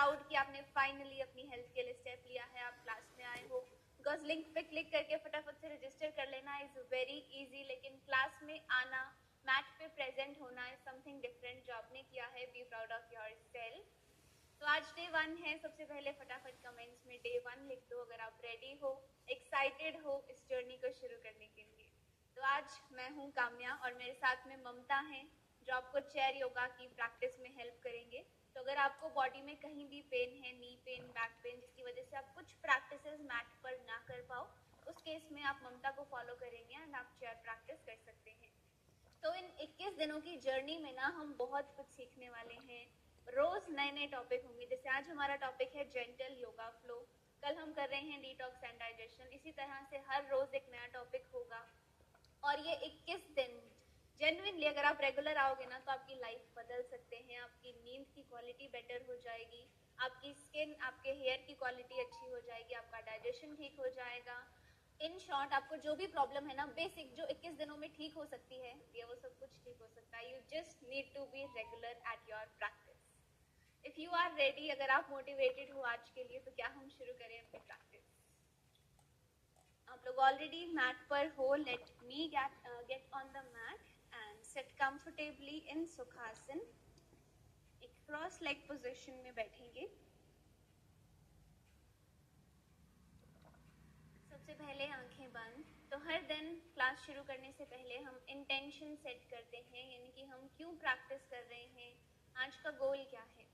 Proud कि आपने finally अपनी हेल्थ के लिए स्टेप लिया है, आप क्लास में आए हो। बिकॉज लिंक पे क्लिक करके फटाफट से रजिस्टर कर लेना इज वेरी इजी, लेकिन क्लास में आना, मैट पे प्रेजेंट होना इज समथिंग डिफरेंट जो आपने किया है। Be proud of your self. तो आज डे 1 है। सबसे पहले फटाफट कमेंट्स में डे 1 लिख दो अगर आप रेडी हो, एक्साइटेड हो इस जर्नी को शुरू करने के लिए। तो आज मैं हूँ काम्या और मेरे साथ में ममता हैं जो आपको चेयर योगा की प्रैक्टिस में हेल्प करेंगे। तो अगर आपको बॉडी में कहीं भी पेन है, नी पेन, बैक पेन, जिसकी वजह से आप कुछ प्रैक्टिसेस मैट पर ना कर पाओ, उस केस में आप ममता को फॉलो करेंगे एंड आप चेयर प्रैक्टिस कर सकते हैं। तो इन 21 दिनों की जर्नी में ना हम बहुत कुछ सीखने वाले हैं। रोज नए नए टॉपिक होंगे। जैसे आज हमारा टॉपिक है जेंटल योगा फ्लो, कल हम कर रहे हैं डिटॉक्स एंड डाइजेशन। इसी तरह से हर रोज एक नया टॉपिक होगा और ये 21 दिन जेन्युइनली अगर आप रेगुलर आओगे ना तो आपकी लाइफ बदल सकते हैं। आपकी नींद की क्वालिटी बेटर हो जाएगी, आपकी स्किन, आपके हेयर की क्वालिटी अच्छी हो जाएगी, आपका डाइजेशन ठीक हो जाएगा। इन शॉर्ट आपको जो भी प्रॉब्लम है ना बेसिक, जो 21 दिनों में ठीक हो सकती है, ये वो सब कुछ ठीक हो सकता है। You just need to be regular at your practice. If you are ready, अगर आप मोटिवेटेड हो आज के लिए, तो क्या हम शुरू करें अपनी प्रैक्टिस? आप लोग ऑलरेडी मैट पर हो। Let me get on the mat and sit comfortably in sukhasana. एक क्रॉस लेग पोजीशन में बैठेंगे। सबसे पहले आंखें बंद। तो हर दिन क्लास शुरू करने से पहले हम इंटेंशन सेट करते हैं, यानी कि हम क्यों प्रैक्टिस कर रहे हैं, आज का गोल क्या है।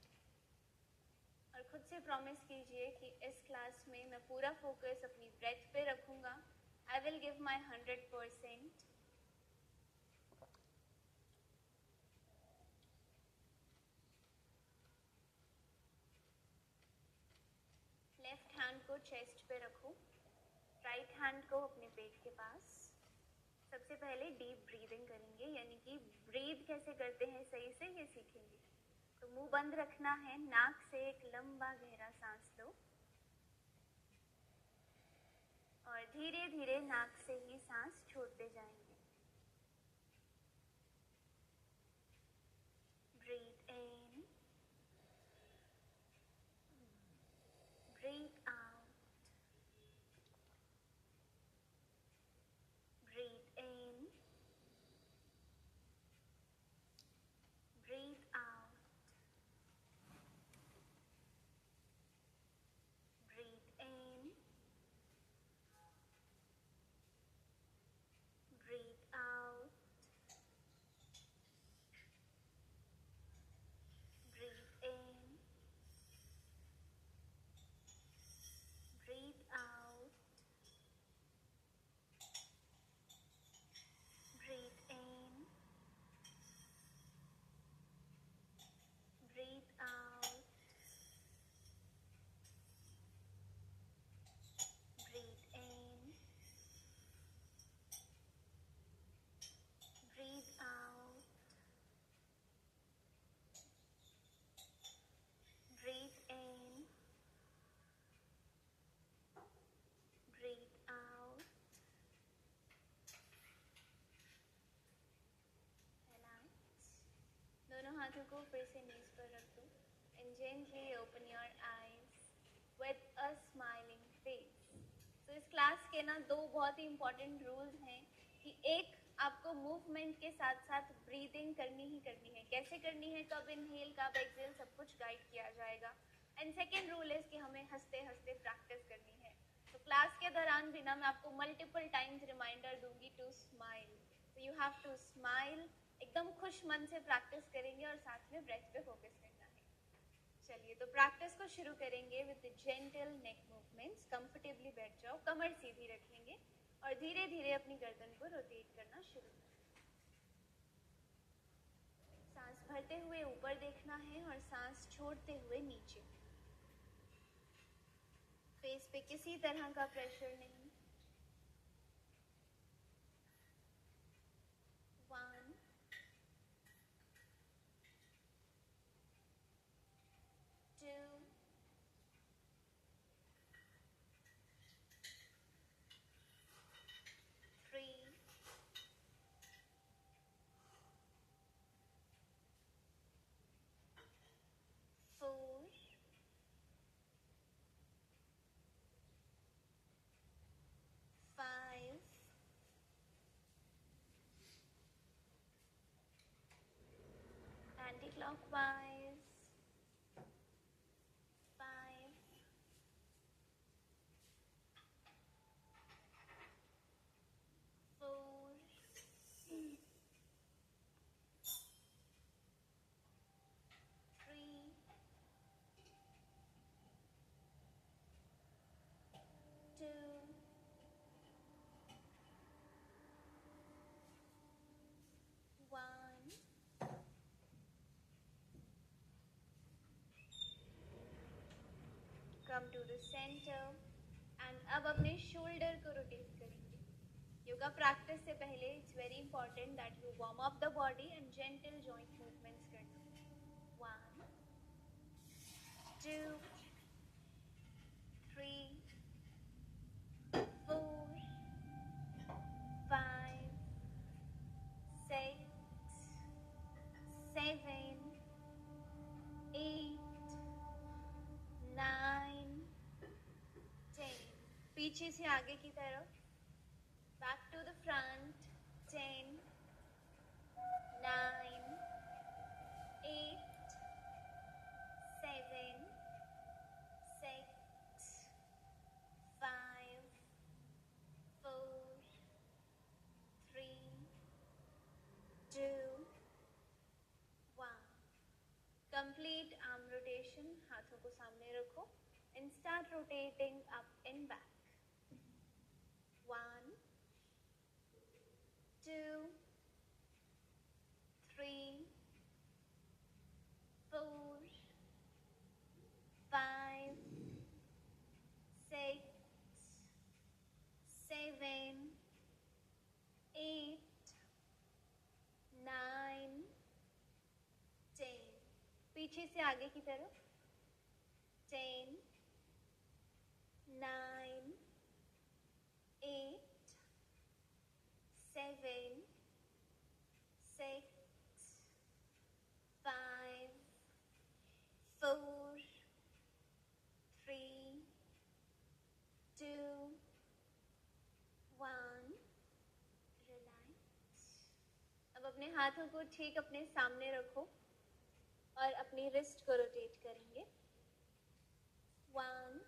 और खुद से प्रॉमिस कीजिए कि इस क्लास में मैं पूरा फोकस अपनी ब्रेथ पे रखूंगा। I will give my 100%। Left hand को चेस्ट पे रखो, राइट हैंड को अपने पेट के पास। सबसे पहले डीप ब्रीदिंग करेंगे, यानी कि ब्रीद कैसे करते हैं सही से ये सीखेंगे। तो मुंह बंद रखना है, नाक से एक लंबा गहरा सांस लो और धीरे धीरे नाक से ही सांस छोड़ते जाएंगे। Breathe in, breathe out, breathe in, breathe out, breathe in, breathe out, breathe in, breathe out, breathe in, breathe out, breathe in, breathe out, breathe in, breathe out, relax। दोनों हाथों को फिर से नीज पर रख दो and gently open your eyes with a smiling face। तो इस क्लास के ना दो बहुत ही इम्पोर्टेंट रूल्स हैं कि एक, आपको मूवमेंट के साथ साथ ब्रीदिंग करनी ही करनी है। कैसे करनी है, कब इनहेल कब एक्सहेल, सब कुछ गाइड किया जाएगा। एंड सेकेंड रूल इज कि हमें हंसते हंसते प्रैक्टिस करनी है। तो क्लास के दौरान भी ना मैं आपको मल्टीपल टाइम्स रिमाइंडर दूंगी टू स्माइल। तो यू हैव टू स्माइल। एकदम खुश मन से प्रैक्टिस करेंगे और साथ में ब्रेथ पे फोकस करना है। चलिए तो प्रैक्टिस को शुरू करेंगे with gentle neck movements. Comfortably बैठ जाओ, कमर सीधी रखेंगे और धीरे धीरे अपनी गर्दन को रोटेट करना शुरू करें। सांस भरते हुए ऊपर देखना है और सांस छोड़ते हुए नीचे। फेस पे किसी तरह का प्रेशर नहीं। 1 2 3 4 Anti-clockwise. 5, 4, 3, 2, 1. Come to the center and अब अपने shoulder को rotate करेंगे. योगा practice से पहले it's very important that you warm up the body and gentle joint movements करना. 1, 2, 3, 4, 5, 6, 7, 8, 9, 10. पीछे से आगे की तरफ. Back to the front. 10, 9, 8, 7, 6, 5, 4, 3, 2, 1. Complete arm rotation. हाथों को सामने रखो and start rotating up and back. 1, 2, 3, 4, 5, 6, 7, 8, 9, 10. पीछे से आगे की तरफ. 10, 9, 8, 7, 6, 5, 4, 3, 2, 1. Relax. अब अपने हाथों को ठीक अपने सामने रखो और अपनी रिस्ट को रोटेट करेंगे. 1,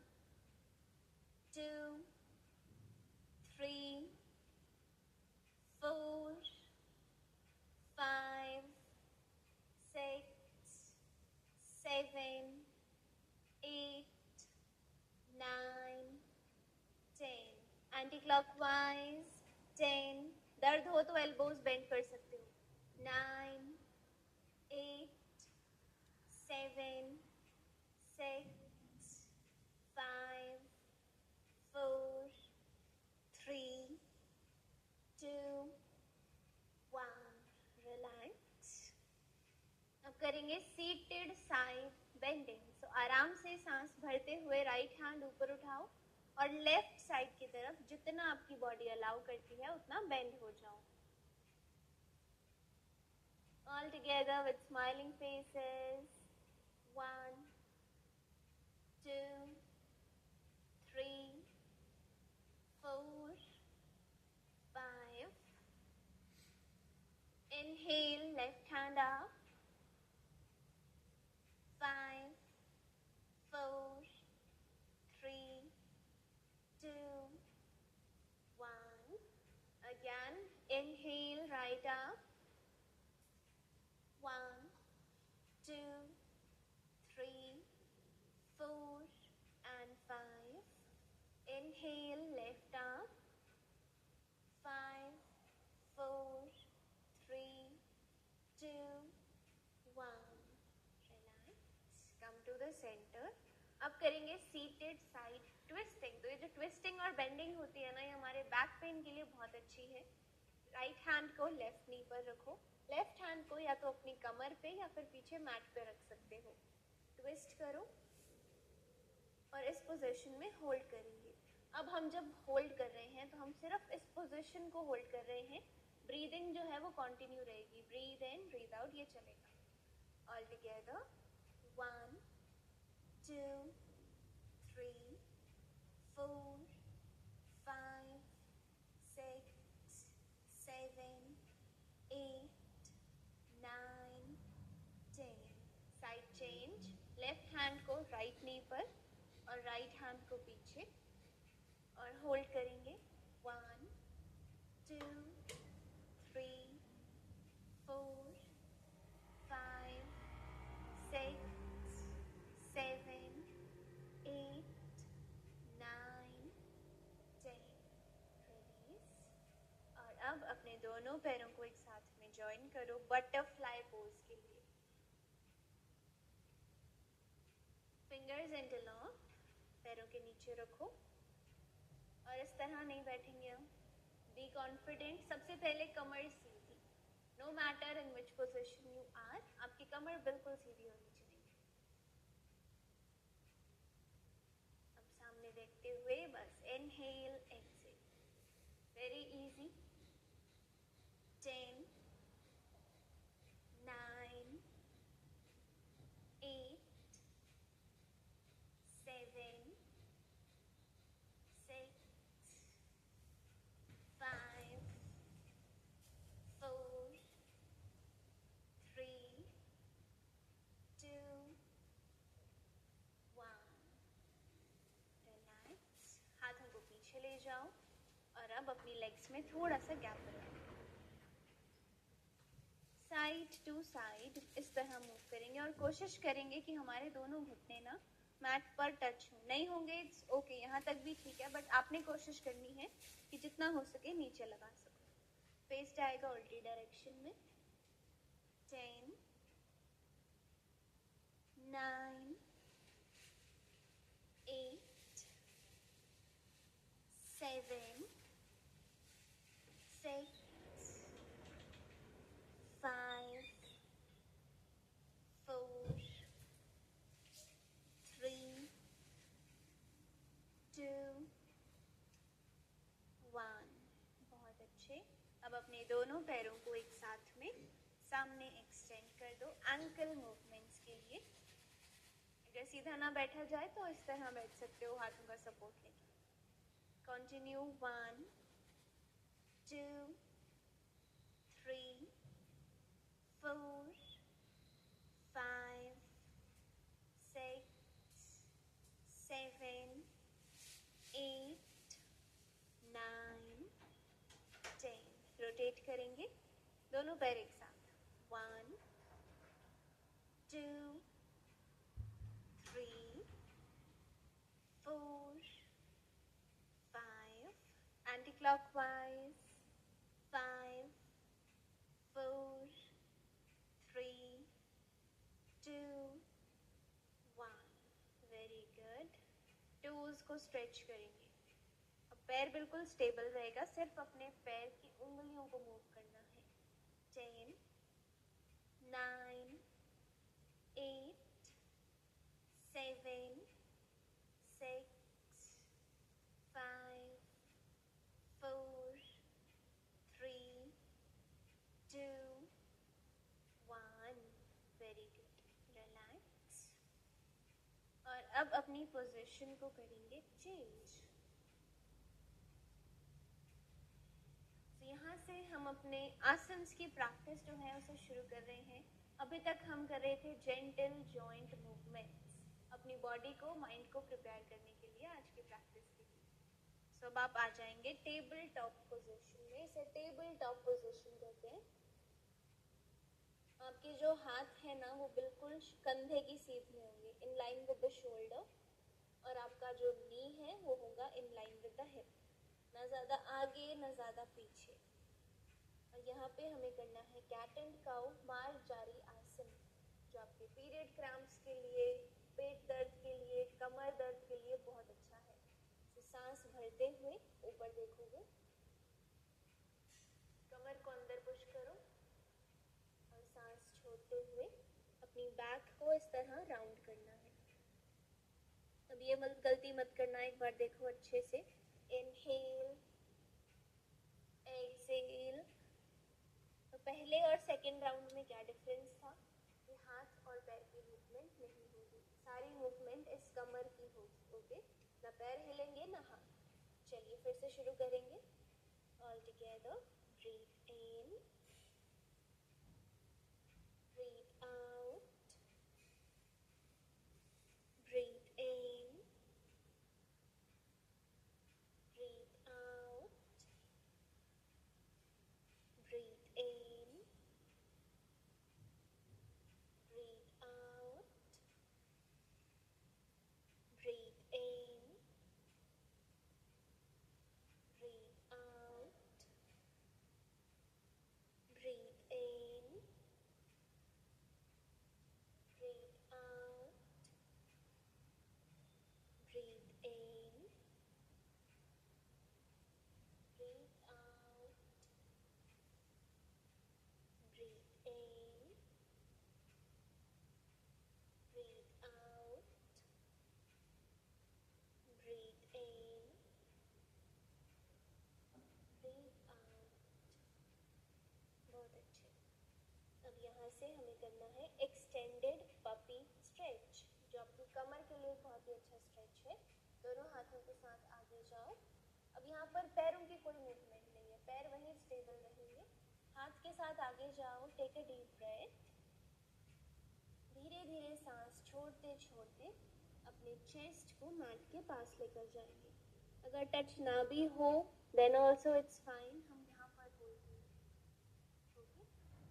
2, 3, 4, 5, 6, 7, 8, 9, 10. Anti-clockwise. 10. दर्द हो तो elbows bend कर सकते हो. 9, 8, 7, 6, 5, 4, 3, 2, 1. Relax. अब करेंगे seated side bending. So आराम से सांस भरते हुए right hand ऊपर उठाओ और left side की तरफ जितना आपकी body allow करती है उतना bend हो जाओ. All together with smiling faces. 1, 2, 3, 4, 5. Inhale, left hand up. 5, 4, 3, 2, 1. Again, inhale, right up. 1, 2, 3, 4, and 5. Inhale, left up. 5, 4, 3, 2, 1. Relax. Come to the center. अब करेंगे seated side twisting. तो ये जो twisting और bending होती है ना, ये हमारे back pain के लिए बहुत अच्छी है. राइट हैंड को लेफ्ट नी पर रखो. लेफ्ट हैंड को या तो अपनी कमर पे या फिर पीछे मैट पे रख सकते हो. ट्विस्ट करो और इस पोजीशन में होल्ड करेंगे. अब हम जब होल्ड कर रहे हैं तो हम सिर्फ इस पोजीशन को होल्ड कर रहे हैं. ब्रीदिंग जो है वो कंटिन्यू रहेगी. ब्रीद इन, ब्रीद आउट, ये चलेगा. All together. 1, 2, 3, 4, 5, 6, 7, 8, 9, 10. राइट नी पर और राइट हैंड को पीछे और होल्ड करेंगे 1 2 3 4 5 6 7 8 9 10 रिलीज। और अब अपने दोनों पैरों को एक साथ में ज्वाइन करो बटरफ्लाई पोज के लिए। फिंगर्स इंटरलॉक, पैरों के नीचे रखो और इस तरह नहीं बैठेंगे हम। Be confident. सबसे पहले कमर सीधी, no matter in which position you are, आपकी कमर बिल्कुल सीधी होनी चाहिए। अब सामने देखते हुए बस inhale exhale, very easy. 10 9 8 7 6 5 4 3 2 1। Relax, हाथों को पीछे ले जाओ और अब अपनी लेग्स में थोड़ा सा गैप बनाओ। साइड टू साइड इस तरह मूव करेंगे और कोशिश करेंगे कि हमारे दोनों घुटने ना मैट पर टच हो। नहीं होंगे इट्स ओके, यहाँ तक भी ठीक है, बट आपने कोशिश करनी है कि जितना हो सके नीचे लगा सको। फेस जाएगा उल्टी डायरेक्शन में। 10 9 8 7 6 5 4 3 2 1। बहुत अच्छे। अब अपने दोनों पैरों को एक साथ में सामने एक्सटेंड कर दो एंकल मूवमेंट्स के लिए। अगर सीधा ना बैठा जाए तो इस तरह बैठ सकते हो हाथों का सपोर्ट लेके। कंटिन्यू 1 2 3 4 5 6 7 8 9 10। रोटेट करेंगे दोनों पैर एक साथ। 1 2 3 4 5 anti clockwise 5 4 3 2 1। Very good. Toes को स्ट्रेच करेंगे। अब पैर बिल्कुल स्टेबल रहेगा, सिर्फ अपने पैर की उंगलियों को मूव करना है। 10 9 8 7 6 5 4 3 2 1। Very good. रिलैक्स। और अब अपनी पोजीशन को करेंगे चेंज। तो यहाँ से हम अपने आसन्स की प्रैक्टिस जो है उसे शुरू कर रहे हैं। अभी तक हम कर रहे थे जेंटल जॉइंट मूवमेंट्स, अपनी बॉडी को माइंड को प्रिपेयर करने के लिए आज की प्रैक्टिस के लिए। सो अब आप आ जाएंगे टेबल टॉप पोजीशन में। इसे टेबल टॉप पोजीशन कहते हैं। आपके जो हाथ है ना वो बिल्कुल कंधे की सीध में होंगे, in line with the shoulder, और आपका जो नी है वो होगा in line with the hip, ना ज़्यादा आगे ना ज़्यादा पीछे। और यहाँ पे हमें करना है कैट एंड काउ मार्जारी आसन, जो आपके पीरियड क्रैम्प्स के लिए, पेट दर्द के लिए, कमर दर्द के लिए बहुत अच्छा है। तो सांस भरते हुए ऊपर देखोगे, कमर को अंदर पुश करो और सांस छोड़ते हुए अपनी बैक को इस तरह राउंड करना है। अब ये गलती मत करना, एक बार देखो अच्छे से। Inhale exhale. तो पहले और सेकंड राउंड में क्या डिफरेंस था कि हाथ और पैर की मूवमेंट नहीं होगी, सारी मूवमेंट इस कमर की होगी। ओके, ना पैर हिलेंगे ना हाथ। चलिए फिर से शुरू करेंगे। All together, breathe in, breathe out, breathe से हमें करना है एक्सटेंडेड पपी स्ट्रेच, जो आपकी कमर के लिए बहुत ही अच्छा स्ट्रेच है। दोनों हाथों के साथ आगे जाओ। अब यहाँ पर पैरों की कोई मूवमेंट नहीं है, पैर वहीं स्टेबल रहेंगे। हाथ के साथ आगे जाओ, टेक अ डीप ब्रेथ। धीरे धीरे सांस छोड़ते छोड़ते अपने चेस्ट को मैट के पास लेकर जाएंगे। अगर टच ना भी हो देन ऑल्सो इट्स फाइन, हम यहाँ पर होल्ड करेंगे।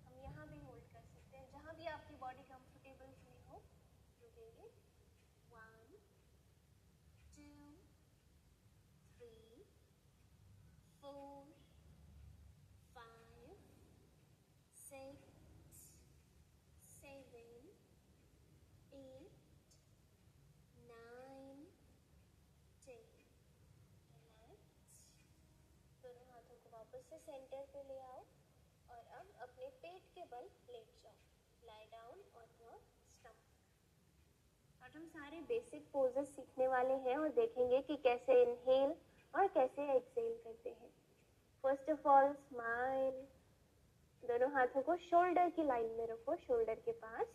हम यहाँ भी होल्ड कर सकते हैं, जहाँ भी आपकी बॉडी कंफर्टेबल फील हो रुकेंगे। 1 2 3 4 5 6 7 8 9 10। रिलैक्स। दोनों हाथों को वापस से सेंटर पे ले आओ और अब अपने पेट के बल लेट जाओ। Lie down on your stomach. आज हम सारे बेसिक पोजेस सीखने वाले हैं और देखेंगे कि कैसे इनहेल और कैसे एक्सहेल करते हैं। First of all smile. दोनों हाथों को शोल्डर की लाइन में रखो, शोल्डर के पास,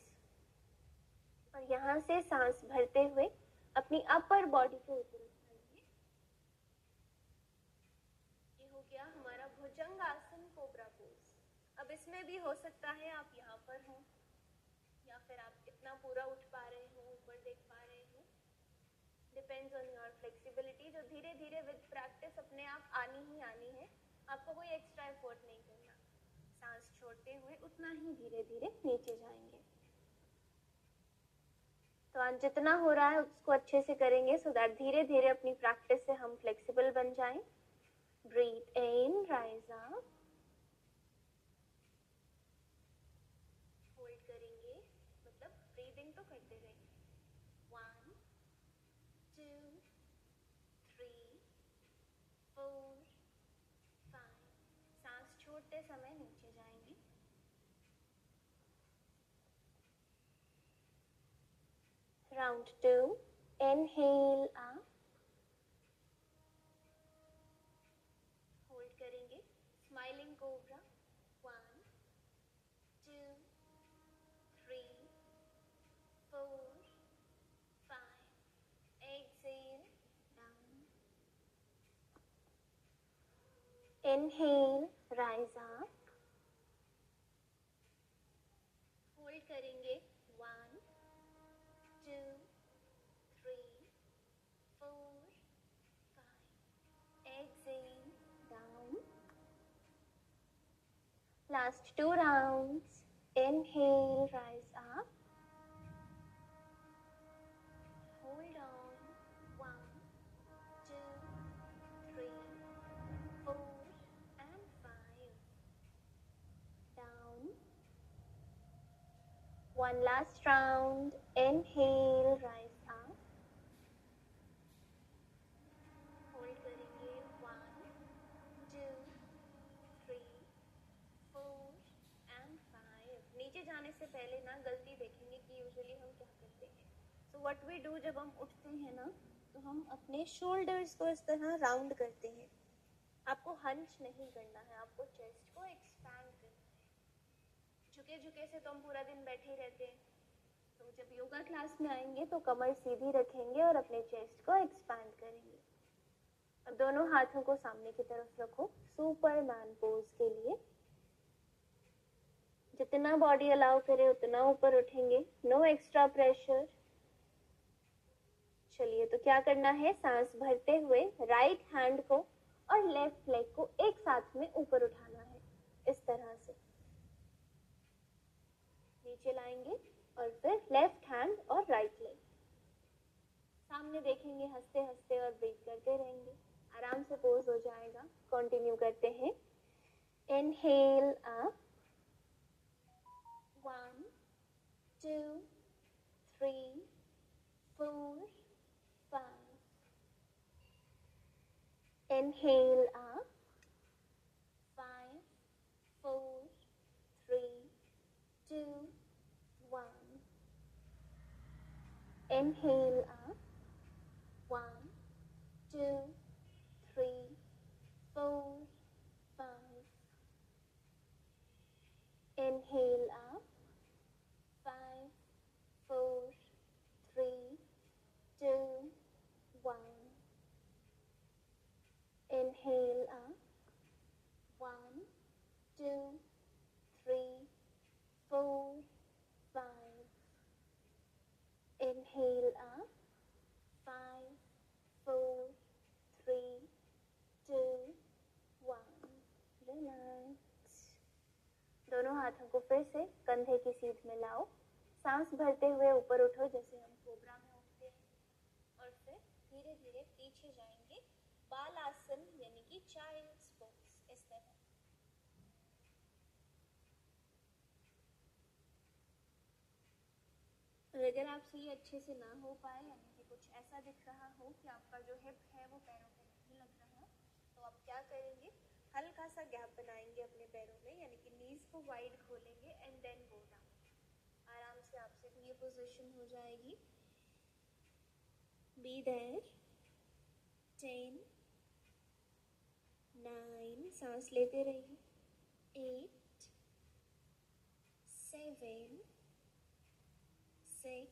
और यहाँ से सांस भरते हुए अपनी अपर बॉडी को ऊपर उठाएंगे। ये हो गया हमारा भुजंगासन कोबरा पोज। अब इसमें भी हो सकता है आप यहाँ पर हो या फिर आप इतना पूरा उठ पा रहे हो, ऊपर देख पा रहे हो। डिपेंड्स ऑन योर फ्लेक्सिबिलिटी, जो धीरे धीरे विद प्रैक्टिस अपने आप आनी ही आनी है। आपको कोई एक्स्ट्रा एफर्ट नहीं करना। सांस छोड़ते हुए उतना ही धीरे धीरे नीचे जाएंगे। तो आज जितना हो रहा है उसको अच्छे से करेंगे सो दैट धीरे धीरे अपनी प्रैक्टिस से हम फ्लेक्सिबल बन जाएं। ब्रीथ इन, राइज अप। होल्ड करेंगे, मतलब ब्रीदिंग तो करते रहेंगे। 1 2 3 4 5। सांस छोड़ते समय नीचे जाएंगे। राउंड 2, इनहेल अप, होल्ड करेंगे, smiling cobra. 1 2 3 4 5। Exhale down. Inhale, rise up, hold करेंगे। 1 2 3 4 5। Exhale down. Last 2 rounds. Inhale, rise up. Hold on. 1 2 3 4 and 5. Down. One last round. Inhale, rise up. Hold करेंगे। 1 2 3 4 and 5। नीचे जाने से पहले ना गलती देखेंगे कि यूजुअली हम क्या करते हैं। सो व्हाट वी डू, जब हम उठते हैं ना तो हम अपने शोल्डर्स को इस तरह राउंड करते हैं। आपको हंच नहीं करना है, आपको चेस्ट को एक्सपैंड करना है। झुके झुके से तो हम पूरा दिन बैठे रहते हैं, तो जब योगा क्लास में आएंगे तो कमर सीधी रखेंगे और अपने चेस्ट को एक्सपैंड करेंगे। अब दोनों हाथों को सामने की तरफ रखो, सुपरमैन पोज के लिए। जितना बॉडी अलाउ करे उतना ऊपर उठेंगे, नो एक्स्ट्रा प्रेशर। चलिए, तो क्या करना है, सांस भरते हुए राइट हैंड को और लेफ्ट लेग को एक साथ में ऊपर उठाना है, इस तरह से नीचे लाएंगे और फिर लेफ्ट हैंड और राइट लेग सामने देखेंगे, हंसते हंसते और ब्रीथ करते रहेंगे। आराम से पोज हो जाएगा। कंटिन्यू करते हैं। Inhale up, 1 2 3 4 5। Inhale up, 5 4 3 2 1। Inhale up, 1 2 3 4 5। Inhale up, को फिर से कंधे की सीध में लाओ, सांस भरते हुए ऊपर उठो जैसे हम कोबरा में उठते हैं और फिर धीरे धीरे पीछे जाएंगे बाल आसन यानी कि चाइल्ड्स पोज इस तरह। और अगर आपसे ये अच्छे से ना हो पाए यानी कि कुछ ऐसा दिख रहा हो कि आपका जो हिप है वो पैरों पे नहीं लग रहा, तो आप क्या करेंगे, हल्का सा गैप बनाएंगे अपने पैरों में यानी कि नीज को वाइड खोलेंगे एंड देन गो डाउन। आराम से आपसे भी ये पोजीशन हो जाएगी। B there. 10 9 सांस लेते रहिए। 8 7 6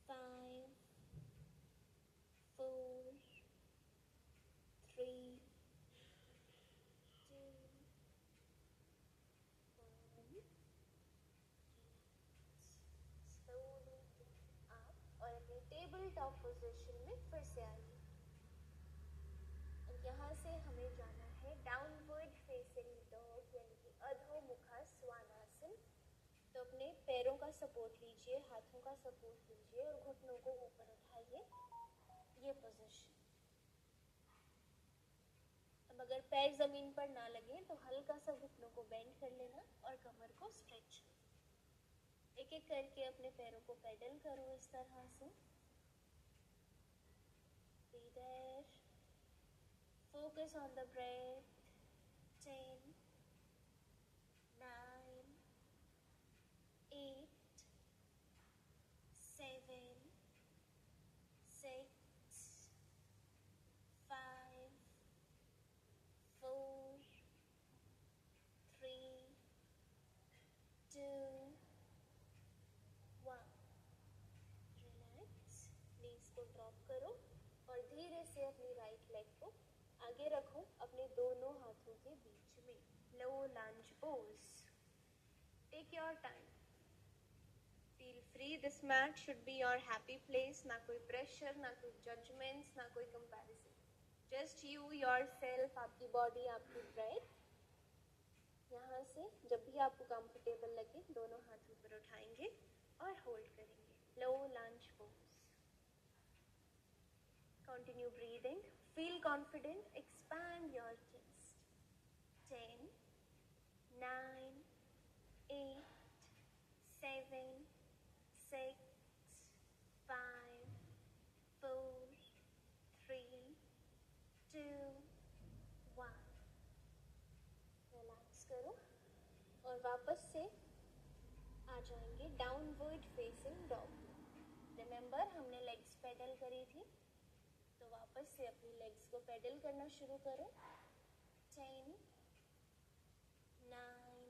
5 4 3 2 1। स्लोली आप और अपनी टेबल टॉप पोजीशन में फिर से आइए। यहाँ से हमें जाना है डाउनवर्ड फेसिंग डॉग यानी कि अधोमुखा स्वानासन। तो अपने पैरों का सपोर्ट लीजिए, हाथों का सपोर्ट लीजिए और घुटनों को ऊपर उठाइए, ये पोजीशन। अब अगर पैर जमीन पर ना लगे तो हल्का सा घुटनों को बेंड कर लेना और कमर को स्ट्रेच। एक एक करके अपने पैरों को पेडल करो इस तरह से। Breathe there. Focus on the breath. 10 9 8 7 6 5 4 3 2 1। Relax, नीज को ड्रॉप करो और धीरे से अपनी राइट लेग को आगे रखो अपने दोनों हाथों के बीच में। Low lunge pose. Take your time, feel free. This mat should be your happy place. ना कोई प्रेशर, ना कोई जजमेंट्स, ना कोई कंपैरिजन, जस्ट यू योरसेल्फ, आपकी बॉडी, आपकी ब्रेथ। यहाँ से जब भी आपको कंफर्टेबल लगे दोनों हाथ ऊपर उठाएंगे और होल्ड करेंगे। लो lunge pose. Continue breathing. Feel confident. Expand your chest. 10 9 8 7 6 5 4 3 2 1। Relax करो और वापस से आ जाएंगे डाउनवर्ड फेसिंग डॉग। रिमेंबर हमने लेग्स पेडल करी थी, तो वापस से अपनी लेग्स को पेडल करना शुरू करो। 10 9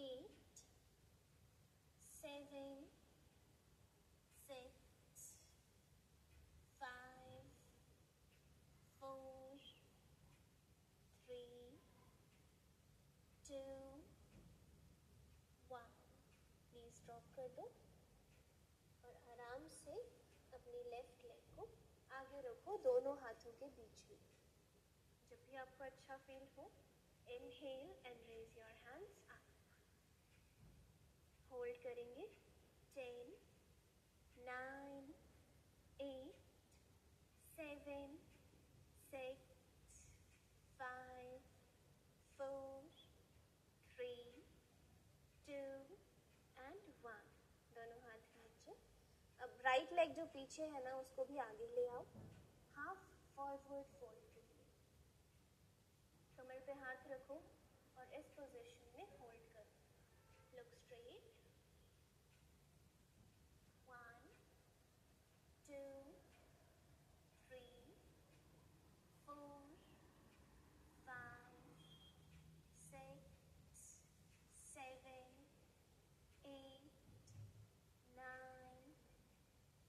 8 7 6 5 4 3 2 1। नीज ड्रॉप कर दो और आराम से अपनी लेफ्ट लेग को आगे रखो दोनों हाथों के बीच में। जब भी आपको अच्छा फील हो, inhale and raise your hands up. Hold करेंगे। 10 9 8 7 6 5 4 3 2 एंड 1। दोनों हाथ नीचे। अब राइट लेग जो पीछे है ना उसको भी आगे ले आओ, हाफ फॉरवर्ड फोल्ड के लिए। कमर पे हाथ रखो और इस पोजीशन में होल्ड करो। Look straight. 1 2 3 4 5 6 7 8 9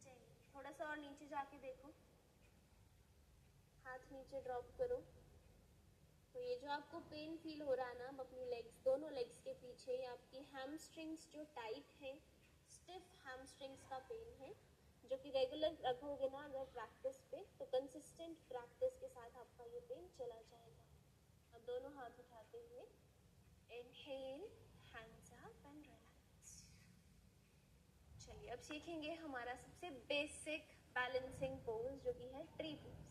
10। थोड़ा सा और नीचे जाके देखो, हाथ नीचे ड्रॉप करो। तो ये जो आपको पेन फील हो रहा है ना, अब अपनी लेग्स, दोनों लेग्स के पीछे आपकी हैमस्ट्रिंग्स जो टाइट है, स्टिफ हैमस्ट्रिंग्स का पेन है, जो कि रेगुलर रखोगे ना अगर प्रैक्टिस पे, तो कंसिस्टेंट प्रैक्टिस के साथ आपका ये पेन चला जाएगा। अब दोनों हाथ उठाते हुए inhale, hands up and relax. चलिए अब सीखेंगे हमारा सबसे बेसिक बैलेंसिंग पोज जो कि है ट्री पोज।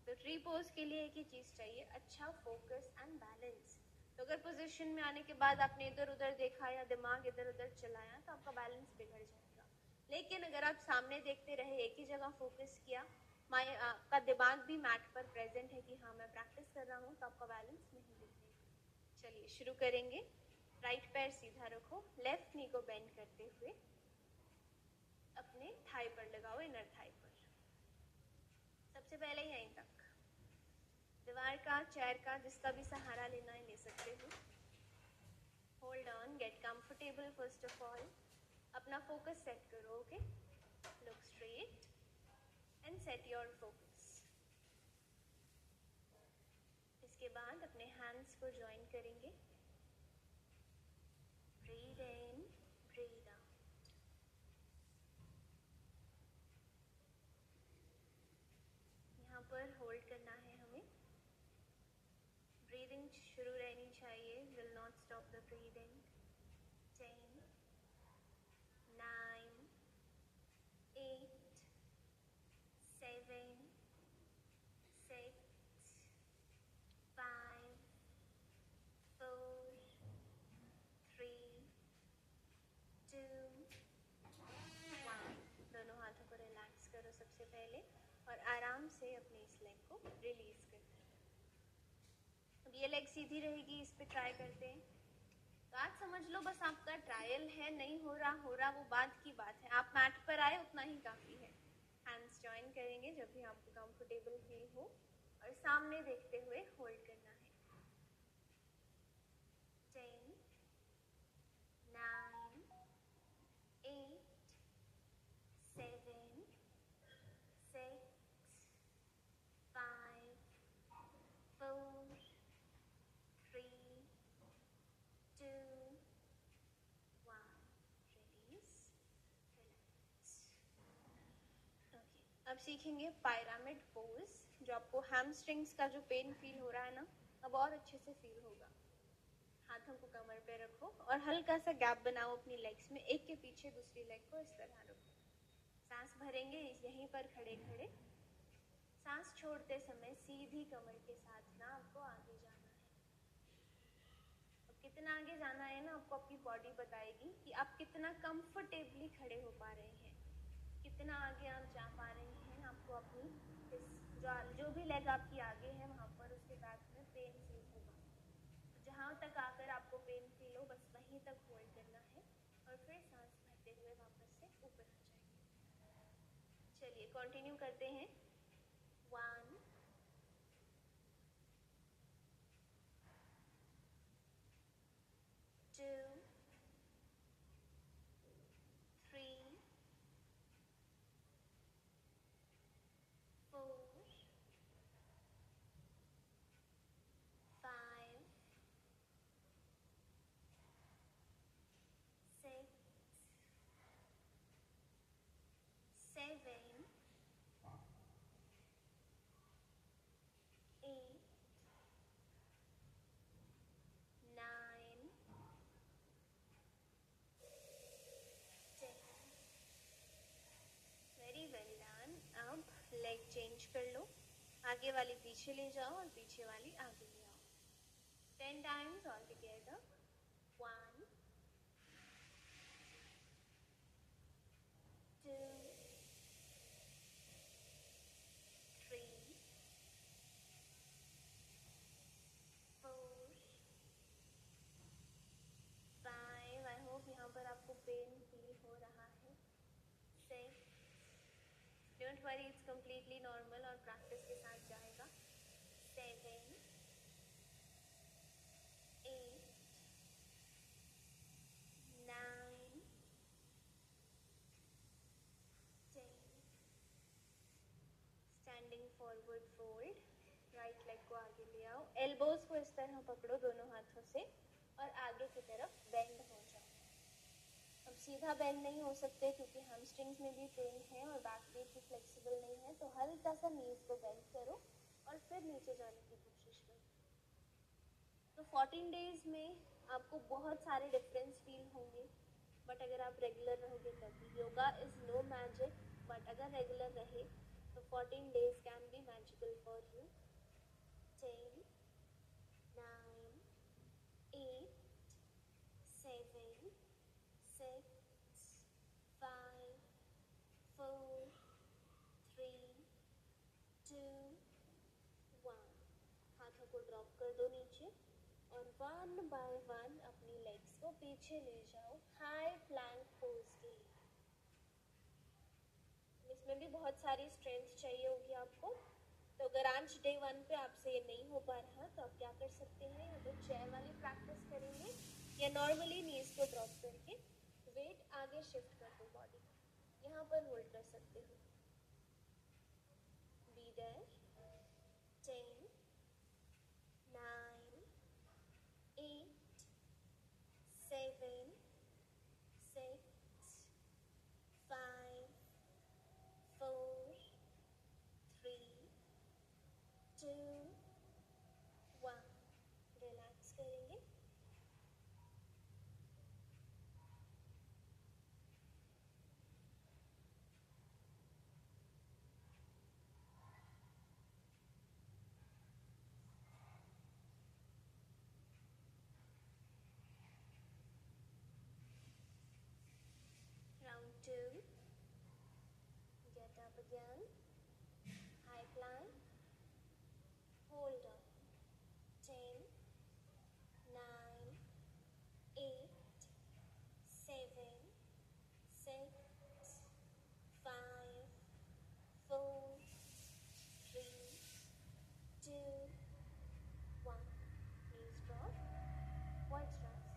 तो ट्री पोज के लिए एक ही चीज चाहिए, अच्छा फोकस एंड बैलेंस। तो अगर पोजीशन में आने के बाद आपने इधर उधर देखा या दिमाग इधर उधर चलाया तो आपका बैलेंस बिगड़ जाएगा। लेकिन अगर आप सामने देखते रहे, एक ही जगह फोकस किया, आपका दिमाग भी मैट पर प्रेजेंट है कि हाँ मैं प्रैक्टिस कर रहा हूँ, तो आपका बैलेंस नहीं बिगड़ेगा। चलिए शुरू करेंगे। राइट पैर सीधा रखो, लेफ्ट नी को बेंड करते हुए अपने थाई पर लगाओ, इनर थाई पर। सबसे पहले यहीं तक, दीवार का, चेयर का, जिसका भी सहारा लेना है ले सकते हो। Hold on, get comfortable first of all. अपना फोकस सेट करो, okay? Look straight and set your focus. इसके बाद अपने हैंड्स को ज्वाइन करेंगे। Breathe in, breathe out. यहाँ पर होल्ड करना है हमें। ब्रीदिंग शुरू रहनी चाहिए, will not stop the breathing. 10, 9, 8, 7, 6, 5, 4, 3, 2, 1। दोनों हाथों को रिलैक्स करो सबसे पहले और आराम से अपने इस लेग को रिलीज कर दो। अब ये लेग सीधी रहेगी, इस पे ट्राई करते हैं। तो आज समझ लो बस आपका ट्रायल है, नहीं हो रहा वो बात की बात है। आप मैट पर आए उतना ही काफी है। हैंड्स ज्वाइन करेंगे जब भी आपको कंफर्टेबल फील हो और सामने देखते हुए होल्ड करना है। 10, 9, 8, 7, 6, 5, 4, 3, 2, 1। Release, relax. ओके, अब सीखेंगे पायरामिड पोज, जो आपको हैमस्ट्रिंग्स का जो पेन फील हो रहा है ना, अब और अच्छे से फील होगा। हाथों को कमर पे रखो और हल्का सा गैप बनाओ अपनी लेग्स में, एक के पीछे दूसरी लेग को इस तरह रखो। सांस भरेंगे यहीं पर खड़े खड़े। सांस छोड़ते समय सीधी कमर के साथ ना आपको आगे जाना है। अब कितना आगे जाना है ना, आपको आपकी बॉडी बताएगी कि आप कितना कंफर्टेबली खड़े हो पा रहे हैं, कितना आगे आप जा पा रहे हैं। आपको अपनी इस जो भी लेग आपकी आगे है वहां पर उसके बैक में पेन फील होगा। जहाँ तक आकर आपको पेन फील हो बस वहीं तक होल्ड करना है और फिर सांस भरते हुए वापस से ऊपर आ जाएंगे। चलिए कंटिन्यू करते हैं। 1, 2, 3, 4, 5, 6, 7, 8, 9, 10। Very well done. अब लेग चेंज कर लो, आगे वाली पीछे ले जाओ और पीछे वाली आगे ले आओ। 10 times all together. 1, 2, 3, 4, 5। I hope यहाँ पर आपको पेन फील हो रहा है। 6, don't worry, it's completely normal और प्रैक्टिस के साथ जाएगा। 7, 8, 9, 10। Standing forward fold, right leg को आगे ले आओ, एल्बोज को इस तरह पकड़ो दोनों हाथों से और आगे की तरफ बेंड हो जाओ। अब सीधा बेंड नहीं हो सकते क्योंकि हैमस्ट्रिंग्स में भी पेन है और बैक भी इतनी फ्लेक्सिबल नहीं है, तो हल्का सा नीज को बेंड करो और फिर नीचे जाने की कोशिश करो। तो 14 डेज में आपको बहुत सारे डिफरेंस फील होंगे, बट अगर आप रेगुलर रहोगे तभी। Yoga is no magic, but अगर रेगुलर रहे तो 14 days can be magical for you. 10, 9, 8, 7, 6, 5, 4, 3, 2, 1। हाथों को ड्रॉप कर दो नीचे और वन बाय वन अपनी लेग्स को पीछे ले जाओ हाई प्लैंक पोज के लिए। इसमें भी बहुत सारी स्ट्रेंथ चाहिए होगी आपको। तो अगर आज डे 1 पे आपसे ये नहीं हो पा रहा तो आप क्या कर सकते हैं, या तो चेयर वाली प्रैक्टिस करेंगे या नॉर्मली नीज को ड्रॉप करके वेट आगे शिफ्ट कर दो बॉडी, यहाँ पर होल्ड कर सकते हो। Be there. 10, 9, 8, 7, 6, 5, 4, 3, 2, 1। रिलैक्स करेंगे। Round 2. Get up again. High plank. Hold on. 10, 9, 8, 7, 6, 5, 4, 3, 2, 1. Knees drop. Wide stretch.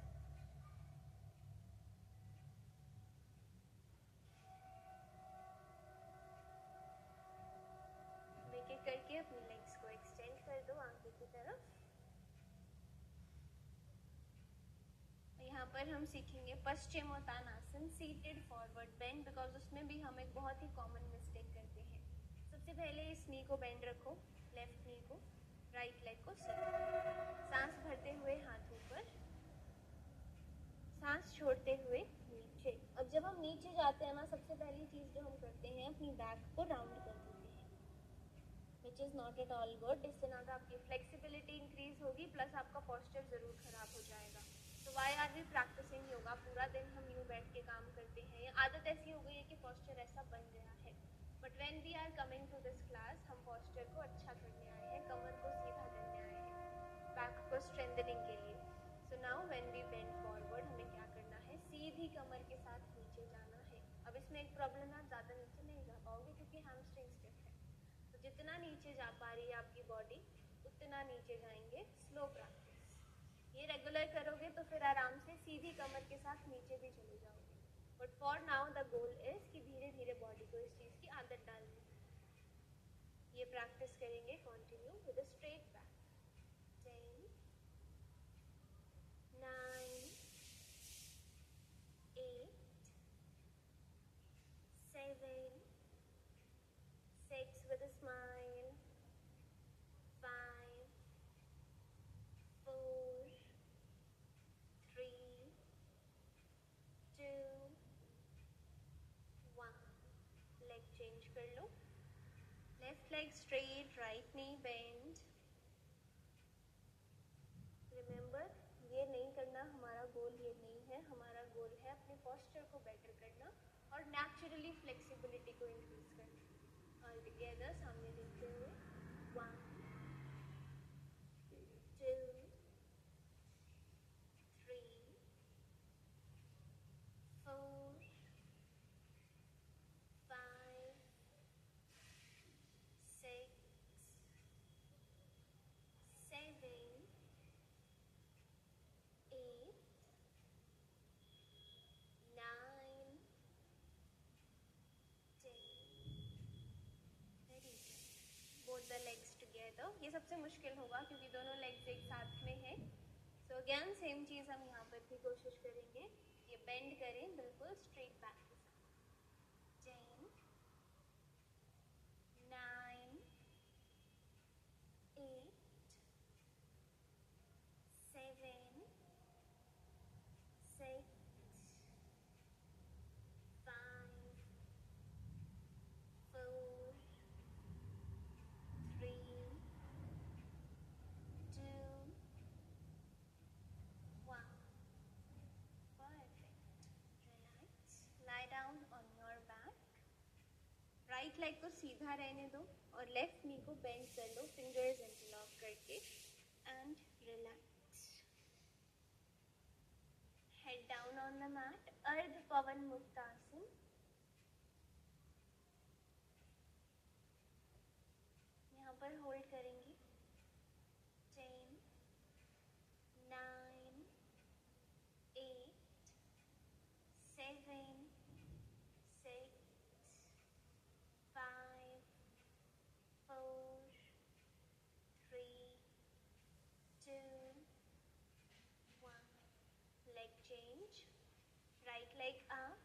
एक एक करके अपनी लेग्स को एक्सटेंड कर दो आगे की तरफ। यहाँ पर हम सीखेंगे Paschimottanasana, seated forward bend, because उसमें भी हम एक बहुत ही कॉमन मिस्टेक करते हैं। सबसे पहले इस नी को बेंड रखो, लेफ्ट नी को, राइट लेग को सीधा, सांस भरते हुए हाथ ऊपर, सांस छोड़ते हुए नीचे। अब जब हम नीचे जाते हैं ना, सबसे पहली चीज जो हम करते हैं अपनी बैक को राउंड कर देते हैं, which is not at all good. इससे ना तो आपकी फ्लेक्सिबिलिटी इंक्रीज होगी, प्लस आपका पोस्चर जरूर खराब हो जाएगा। तो why are we practising yoga? पूरा दिन हम यूं बैठ के काम करते हैं, आदत ऐसी हो गई है कि पोस्चर ऐसा बन गया है। But when we are coming to this class, हम पोस्चर को अच्छा करने आए हैं, कमर को सीधा करने आए हैं, बैक को स्ट्रेंथनिंग के लिए। So now when we bend forward, हमें क्या करना है, सीधी कमर के साथ नीचे जाना है। अब इसमें एक प्रॉब्लम है, आप ज़्यादा नीचे नहीं जा पाओगे क्योंकि हैमस्ट्रिंग स्टिफ है। तो जितना नीचे जा पा रही है आपकी बॉडी, उतना नीचे जाएंगे। Slow practice. ये रेगुलर करोगे तो फिर आराम से सीधी कमर के साथ नीचे भी चले जाओगे। But for now the goal is कि धीरे धीरे बॉडी को इस चीज़ की आदत डालनी है। ये प्रैक्टिस करेंगे continue with a straight back. 10, 9, 8, 7, 6 with a smile, 5, 4, 3, 2, 1। Leg change कर लो। Left leg straight, right knee bend. Remember, ये नहीं करना हमारा गोल, ये नहीं है हमारा गोल, है अपने पोस्चर को बेटर करना और नेचुरली फ्लेक्सिबिलिटी को इंक्रीज करना। ऑल टुगेदर सामने देखते हुए, 1, 2, 3, 4, 5, 6, 7, 8, 9, 10। Very good. Both the legs together. ये सबसे मुश्किल होगा क्योंकि दोनों लेग्स एक साथ में है। सो अगेन सेम चीज़ हम यहाँ पर भी कोशिश करेंगे, ये बेंड करें बिल्कुल स्ट्रेट बैक के साथ। 10, 9, 8, 7, राइट लेग को सीधा रहने दो और लेफ्ट नी को बेंड कर लो, फिंगर्स इंटरलॉक करके, and relax. Head down on the mat, अर्ध पवन मुक्तासन। यहाँ पर होल्ड करेंगे 10, 9, 8, 7, 6, 5, 4, 3, 2, 1. Leg change, right leg up,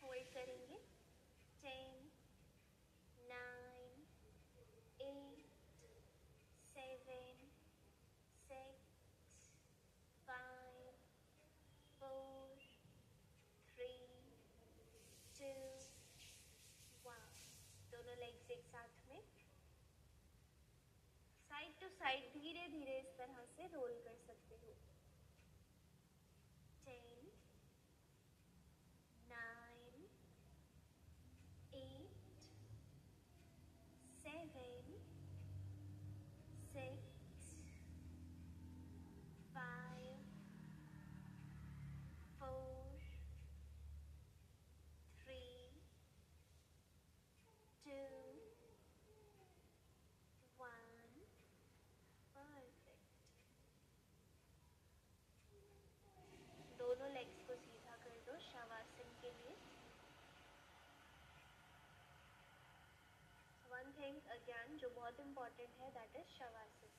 hold करेंगे 10, 9, 8, 7, 6, 5, 4, 3, 2, 1. दोनों लेग्स एक साथ में साइड टू साइड धीरे धीरे इस तरह से रोल कर सकते हो। 10, 9, 8, 7, 6, 5, 4, 3, 2, 1. परफेक्ट। दोनों लेग्स को सीधा कर दो शवासन के लिए। वन थिंग अगेन जो बहुत इम्पॉर्टेंट है, दैट इज शवासन।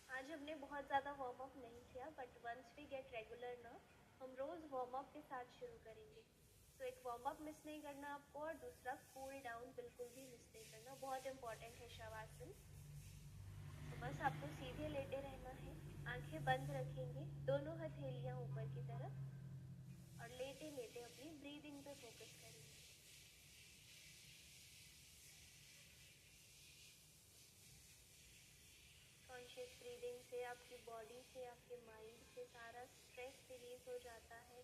आज हमने बहुत ज़्यादा वार्म अप नहीं किया, but once we get regular ना, हम रोज़ वार्म अप के साथ शुरू करेंगे। तो एक वार्म अप मिस नहीं करना आपको, और दूसरा कूल डाउन बिल्कुल भी मिस नहीं करना, बहुत इंपॉर्टेंट है शवासन। तो बस आपको सीधे लेटे रहना है, आंखें बंद रखेंगे, दोनों हथेलियाँ ऊपर की तरफ, और लेटे लेटे अपनी ब्रीदिंग पे फोकस करेंगे। कॉन्शियस ब्रीदिंग से आपकी बॉडी से, आपके माइंड से सारा स्ट्रेस रिलीज हो जाता है।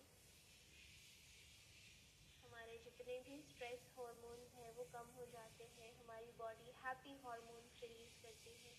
हमारे जितने भी स्ट्रेस हार्मोन्स हैं वो कम हो जाते हैं, हमारी बॉडी हैप्पी हार्मोन्स रिलीज करती है।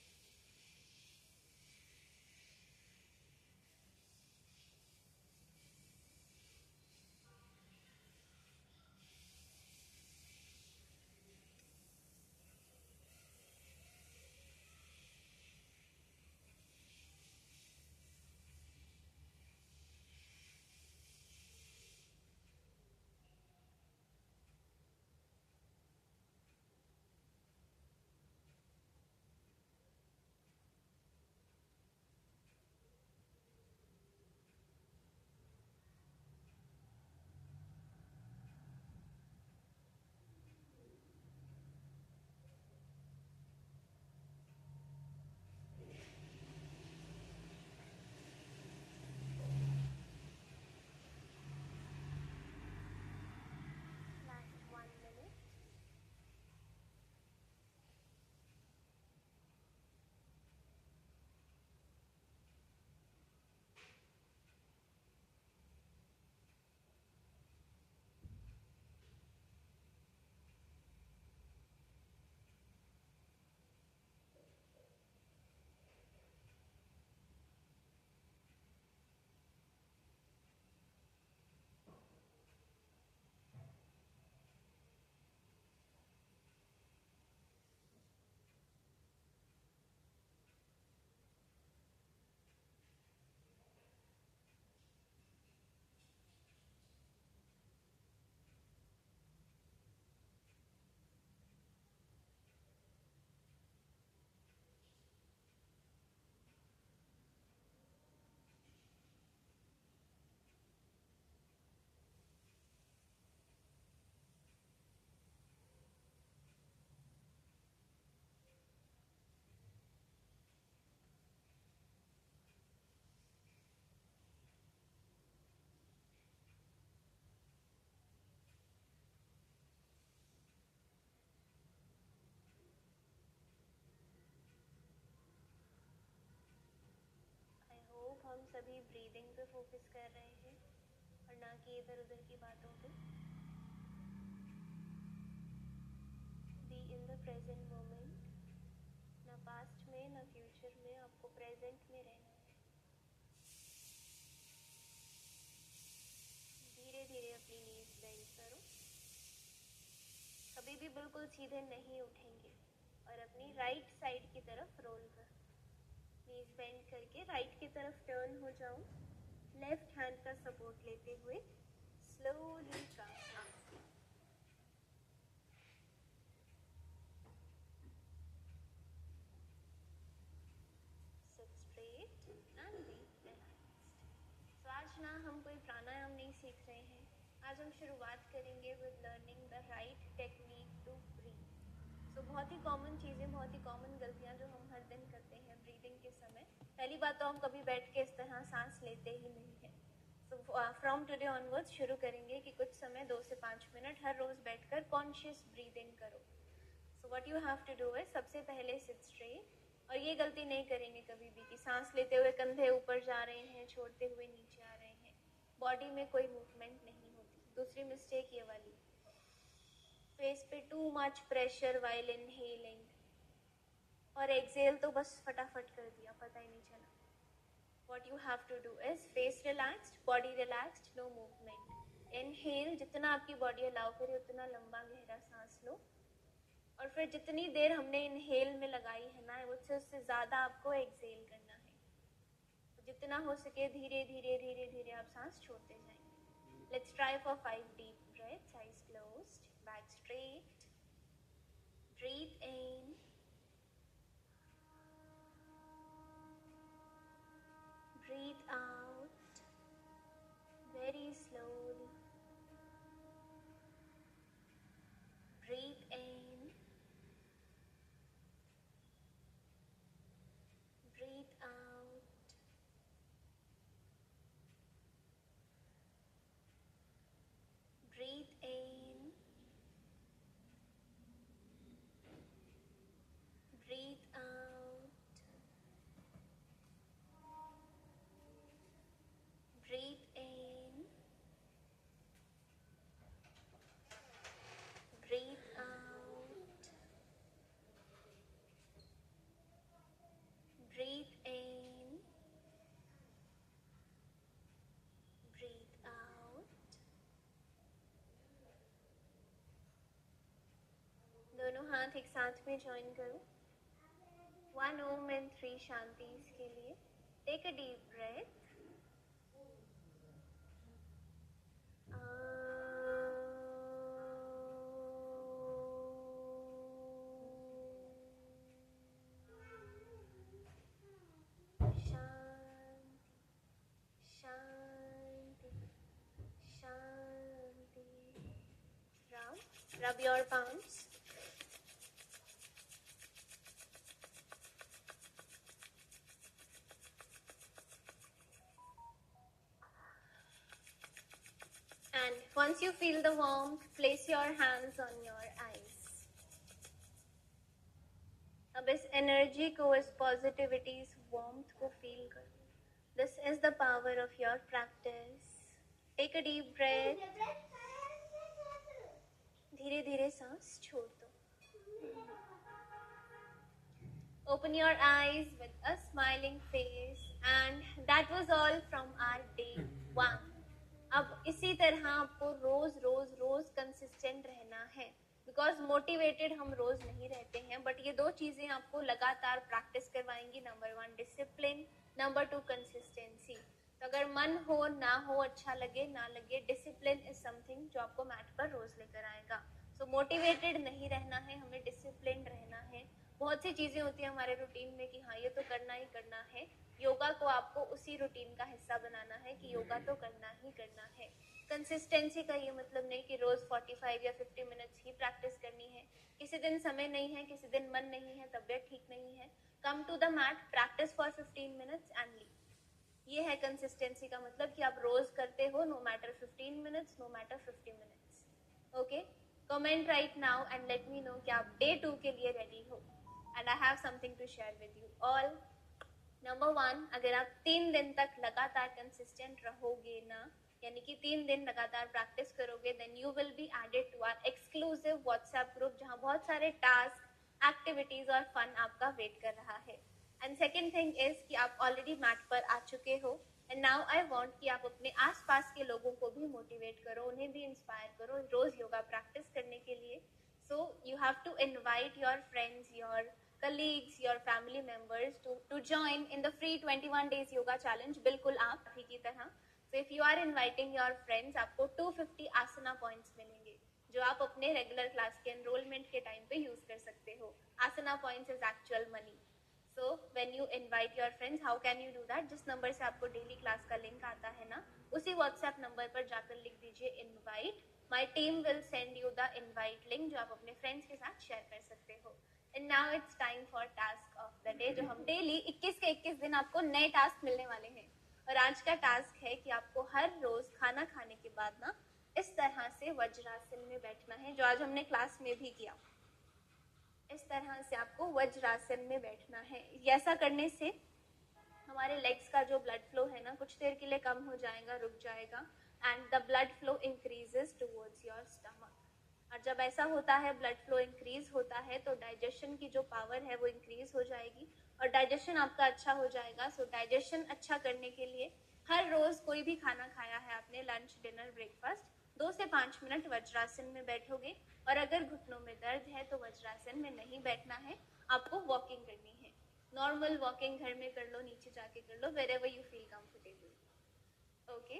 Last 1 minute. आई होप हम सभी ब्रीदिंग पे फोकस कर रहे हैं और ना कि इधर उधर की बातों पे। प्रेजेंट मोमेंट, ना पास्ट में ना फ्यूचर में, आपको प्रेजेंट में रहना है। धीरे धीरे अपनी नीज बेंड करो, कभी भी बिल्कुल सीधे नहीं उठेंगे और अपनी राइट साइड की तरफ रोल करो। नीज बेंड करके राइट की तरफ टर्न हो जाओ, लेफ्ट हैंड का सपोर्ट लेते हुए slowly come up. Sit straight and be relaxed. So आज ना हम कोई प्राणायाम नहीं सीख रहे हैं, आज हम शुरुआत करेंगे with learning the right technique to breathe. So बहुत ही कॉमन चीज़ें, बहुत ही कॉमन गलतियाँ जो हम हर दिन करते हैं ब्रीदिंग के समय। पहली बात तो हम कभी बैठ के इस तरह सांस लेते ही नहीं हैं। सो फ्रॉम टुडे ऑनवर्ड्स शुरू करेंगे कि कुछ समय 2 से 5 मिनट हर रोज़ बैठकर कॉन्शियस ब्रीदिंग करो। So what you have to do है, सबसे पहले सिट स्ट्रेट, और ये गलती नहीं करेंगे कभी भी कि सांस लेते हुए कंधे ऊपर जा रहे हैं, छोड़ते हुए नीचे आ रहे हैं, बॉडी में कोई मूवमेंट नहीं होती। दूसरी मिस्टेक ये वाली, फेस पे too much pressure while inhaling, और एक्सेल तो बस फटाफट कर दिया, पता ही नहीं चला। What you have to do is face relaxed, body relaxed, no movement. Inhale, जितना आपकी बॉडी अलाउ करे उतना लंबा गहरा सांस लो, और फिर जितनी देर हमने इनहेल में लगाई है ना, उससे ज़्यादा आपको एक्सेल करना है। तो जितना हो सके धीरे धीरे धीरे धीरे आप सांस छोड़ते जाएंगे। Let's try for 5 deep breaths, eyes closed, back straight, breathe in, breathe out very slowly, breathe in, breathe out, breathe in, breathe out, breathe in, breathe out, breathe in, breathe out। दोनों हाथ एक साथ में join करो, 1 ohm and 3 शांतिस के लिए। Take a deep breath, rub your palms, and once you feel the warmth, place your hands on your eyes। अब इस एनर्जी को, इस पॉजिटिविटी, इस वार्मथ को फील करो। This is the power of your practice. Take a deep breath, धीरे धीरे सांस छोड़ दो। Open your eyes with a smiling face, and that was all from our day 1। अब इसी तरह आपको रोज रोज रोज कंसिस्टेंट रहना है, बिकॉज मोटिवेटेड हम रोज नहीं रहते हैं, बट ये 2 चीजें आपको लगातार प्रैक्टिस करवाएंगी। Number 1 discipline, number 2 consistency. तो अगर मन हो ना हो, अच्छा लगे ना लगे, डिसिप्लिन इज समथिंग जो आपको मैट पर रोज लेकर आएगा। सो मोटिवेटेड नहीं रहना है, हमें डिसिप्लिन रहना है। बहुत सी चीजें होती हैं हमारे रूटीन में कि हाँ ये तो करना ही करना है। योगा को आपको उसी रूटीन का हिस्सा बनाना है कि योगा तो करना ही करना है। कंसिस्टेंसी का ये मतलब नहीं कि रोज 45 या 50 मिनट्स ही प्रैक्टिस करनी है। किसी दिन समय नहीं है, किसी दिन मन नहीं है, तबीयत ठीक नहीं है, come to the mat, practise for 15 minutes and leave. ये है कंसिस्टेंसी का मतलब कि आप रोज करते हो, no matter 15 minutes, no matter 50 minutes. Okay, comment right now and let me know कि आप डे 2 के लिए रेडी हो। And I have something to share with you all. Number 1, अगर आप 3 दिन तक लगातार कंसिस्टेंट रहोगे ना, यानी कि 3 दिन लगातार प्रैक्टिस करोगे, then you will be added to our exclusive WhatsApp group, जहां बहुत सारे टास्क, एक्टिविटीज और फन आपका वेट कर रहा है। एंड सेकेंड थिंग इज कि आप ऑलरेडी मैट पर आ चुके हो एंड नाउ आई वांट कि आप अपने आसपास के लोगों को भी मोटिवेट करो, उन्हें भी इंस्पायर करो रोज योगा प्रैक्टिस करने के लिए। So you have to invite your friends, your colleagues, your family members to join in the free 21 days yoga challenge, बिल्कुल आप ही की तरह। So if you are inviting your friends, आपको 250 आसना points मिलेंगे जो आप अपने रेगुलर क्लास के एनरोलमेंट के टाइम पे यूज कर सकते हो। आसना points is actual money. So when you invite your friends, how can you do that? जिस नंबर से आपको डेली क्लास का लिंक आता है ना, उसी व्हाट्सएप नंबर पर जाकर लिख दीजिए invite. My team will send you the invite link जो आप अपने फ्रेंड्स के साथ शेयर कर सकते हो। And now it's time for task of the day, जो हम डेली 21 के 21 दिन आपको नए टास्क मिलने वाले हैं। और आज का टास्क है कि आपको हर रोज खाना खाने के बाद ना इस तरह से वज्रासन में बैठना है, जो आज हमने क्लास में भी किया। इस तरह से आपको वज्रासन में बैठना है। ऐसा करने से हमारे लेग्स का जो ब्लड फ्लो है ना कुछ देर के लिए कम हो जाएगा, रुक जाएगा and the blood flow increases towards your stomach. और जब ऐसा होता है, ब्लड फ्लो इंक्रीज होता है, तो डाइजेशन की जो पावर है वो इंक्रीज हो जाएगी और डाइजेशन आपका अच्छा हो जाएगा। सो डाइजेशन अच्छा करने के लिए हर रोज कोई भी खाना खाया है आपने, लंच, डिनर, ब्रेकफास्ट, 2 से 5 मिनट वज्रासन में बैठोगे। और अगर घुटनों में दर्द है तो वज्रासन में नहीं बैठना है, आपको वॉकिंग करनी है। नॉर्मल वॉकिंग घर में कर लो, नीचे जाके कर लो, wherever you feel comfortable. Okay,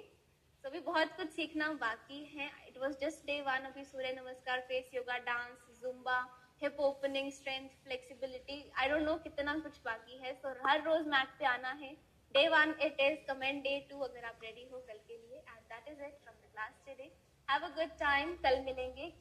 तो अभी बहुत कुछ सीखना बाकी है। It was just day 1। अभी surya namaskar, face yoga, dance, Zumba, hip opening, strength, flexibility, I don't know कितना कुछ बाकी है। तो हर रोज मैट पे आना है। Day 1 it is, comment day 2 अगर आप रेडी हो कल के लिए। And that is it from the class today. Have a good time, कल मिलेंगे।